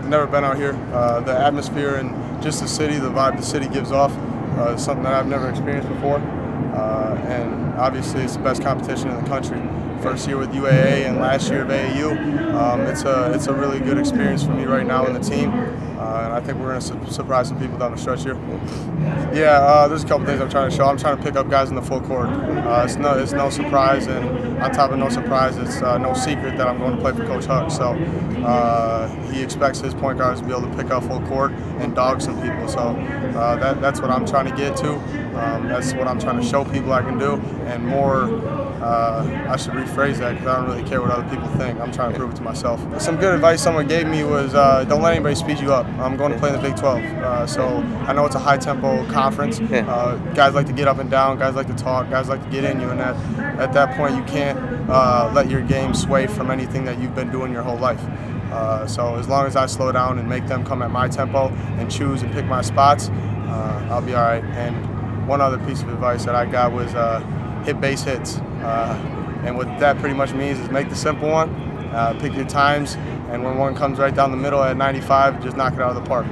never been out here. The atmosphere and just the city, the vibe the city gives off, is something that I've never experienced before. And obviously, it's the best competition in the country. First year with UAA and last year of AAU. It's a really good experience for me right now in the team. And I think we're going to surprise some people down the stretch here. Yeah, there's a couple things I'm trying to show. I'm trying to pick up guys in the full court. It's no surprise, and on top of no surprise, it's no secret that I'm going to play for Coach Huck. So he expects his point guards to be able to pick up full court and dog some people. So that's what I'm trying to get to. That's what I'm trying to show people I can do, and more. I should rephrase that because I don't really care what other people think. I'm trying to prove it to myself. Some good advice someone gave me was don't let anybody speed you up. I'm going to play in the Big 12, so I know it's a high-tempo conference. Guys like to get up and down, guys like to talk, guys like to get in you, and at that point you can't let your game sway from anything that you've been doing your whole life. So as long as I slow down and make them come at my tempo and choose and pick my spots, I'll be all right. And one other piece of advice that I got was hit base hits. And what that pretty much means is make the simple one, pick your times, and when one comes right down the middle at 95, just knock it out of the park.